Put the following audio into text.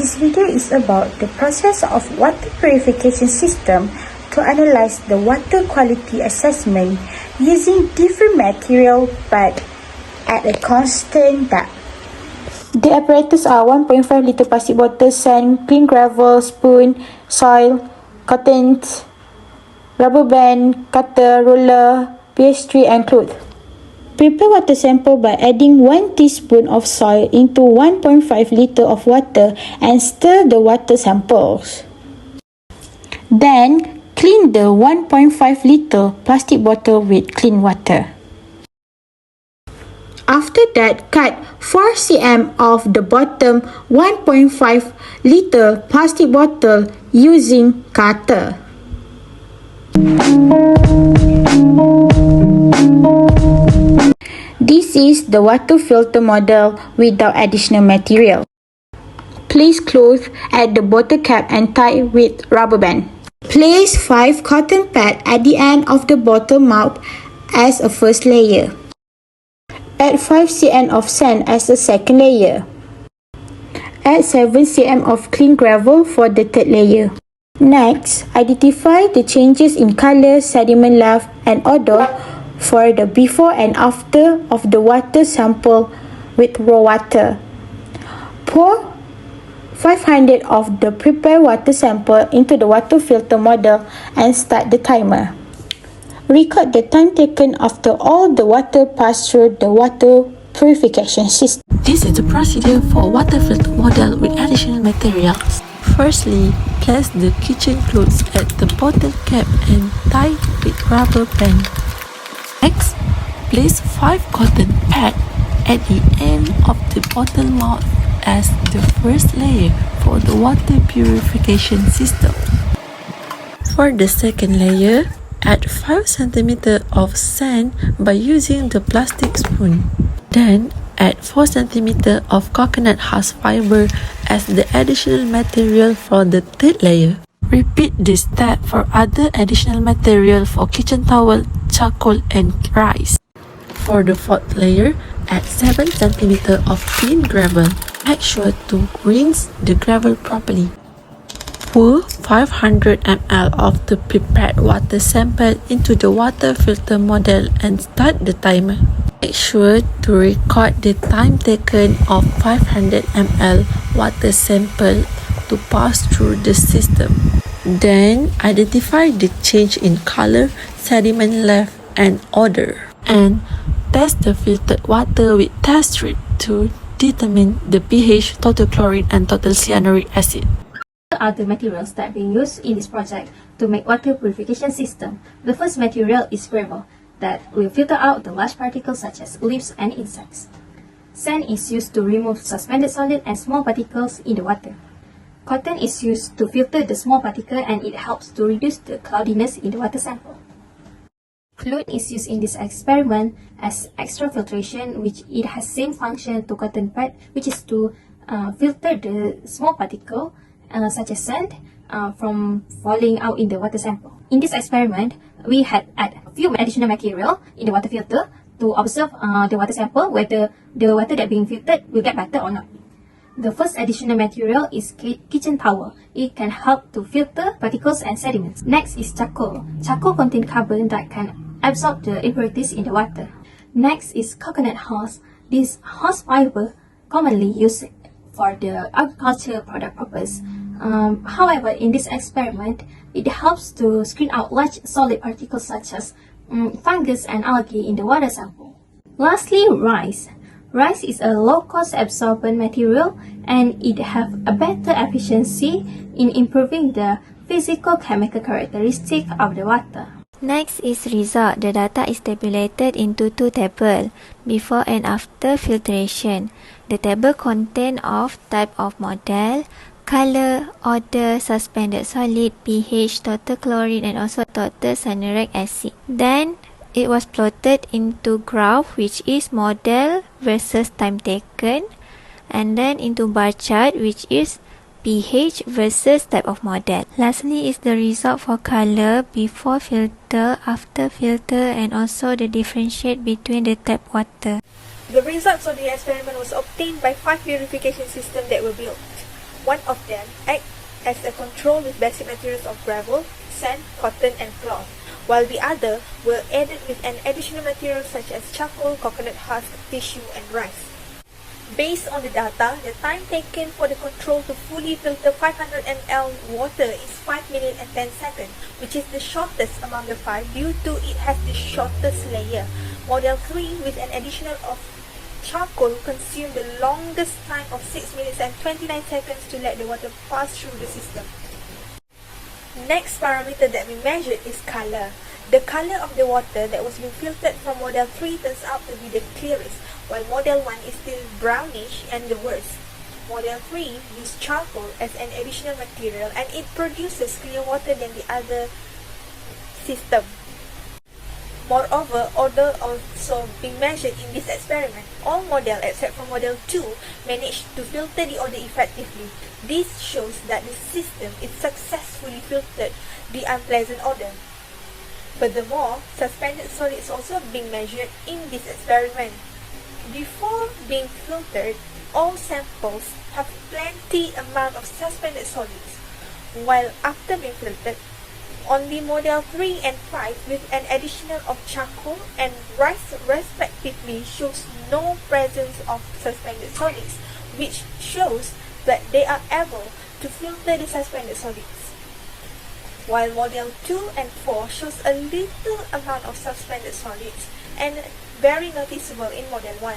This video is about the process of water purification system to analyze the water quality assessment using different material but at a constant depth. The apparatus are 1.5 liter plastic bottle, sand, clean gravel, spoon, soil, cotton, rubber band, cutter, roller, pastry and cloth. Prepare water sample by adding 1 teaspoon of soil into 1.5 liter of water and stir the water samples. Then, clean the 1.5 liter plastic bottle with clean water. After that, cut 4 cm of the bottom 1.5 liter plastic bottle using cutter. This is the water filter model without additional material. Place cloth at the bottle cap and tie with rubber band. Place 5 cotton pads at the end of the bottle mouth as a first layer. Add 5 cm of sand as a second layer. Add 7 cm of clean gravel for the third layer. Next, identify the changes in color, sediment level, and odor for the before and after of the water sample with raw water. Pour 500 of the prepared water sample into the water filter model and start the timer. Record the time taken after all the water passed through the water purification system. This is the procedure for water filter model with additional materials. Firstly, place the kitchen clothes at the bottle cap and tie with rubber band. Next, place 5 cotton pads at the end of the bottle mouth as the first layer for the water purification system. For the second layer, add 5 cm of sand by using the plastic spoon. Then, add 4 cm of coconut husk fiber as the additional material for the third layer. Repeat this step for other additional material for kitchen towel, charcoal and rice. For the fourth layer, add 7 cm of clean gravel. Make sure to rinse the gravel properly. Pour 500 ml of the prepared water sample into the water filter model and start the timer. Make sure to record the time taken of 500 ml water sample to pass through the system. Then, identify the change in color, sediment level, and odor. And test the filtered water with test strip to determine the pH, total chlorine, and total cyanuric acid. What are the materials that being used in this project to make water purification system? The first material is gravel that will filter out the large particles such as leaves and insects. Sand is used to remove suspended solid and small particles in the water. Cotton is used to filter the small particle and it helps to reduce the cloudiness in the water sample. Cloth is used in this experiment as extra filtration, which it has same function to cotton pad, which is to filter the small particle such as sand from falling out in the water sample. In this experiment, we had add a few additional material in the water filter to observe the water sample whether the water that being filtered will get better or not. The first additional material is kitchen towel. It can help to filter particles and sediments. Next is charcoal. Charcoal contains carbon that can absorb the impurities in the water. Next is coconut husk. This husk fiber commonly used for the agriculture product purpose. However, in this experiment, it helps to screen out large solid particles such as fungus and algae in the water sample. Lastly, rice. Rice is a low-cost absorbent material and it has a better efficiency in improving the physical-chemical characteristic of the water. Next is result. The data is tabulated into 2 tables, before and after filtration. The table contains of type of model, color, odor, suspended solid, pH, total chlorine and also total cyanuric acid. Then, it was plotted into graph which is model versus time taken, and then into bar chart which is pH versus type of model. Lastly is the result for color before filter, after filter and also the differentiate between the tap water. The results of the experiment was obtained by 5 purification systems that were built. One of them acts as a control with basic materials of gravel, sand, cotton, and cloth, while the other will added with an additional material such as charcoal, coconut husk, tissue, and rice. Based on the data, the time taken for the control to fully filter 500 ml water is 5 minutes and 10 seconds, which is the shortest among the 5 due to it has the shortest layer. Model 3 with an additional of charcoal consumed the longest time of 6 minutes and 29 seconds to let the water pass through the system. Next parameter that we measured is color. The color of the water that was being filtered from Model 3 turns out to be the clearest, while Model 1 is still brownish and the worst. Model 3 used charcoal as an additional material and it produces clear water than the other system. Moreover, odor also being measured in this experiment. All models except for Model 2 managed to filter the odor effectively. This shows that the system is successfully filtered the unpleasant odor. Furthermore, suspended solids also being measured in this experiment. Before being filtered, all samples have plenty amount of suspended solids, while after being filtered, only Model 3 and 5 with an additional of charcoal and rice respectively shows no presence of suspended solids, which shows that they are able to filter the suspended solids. While Model 2 and 4 shows a little amount of suspended solids and very noticeable in Model 1.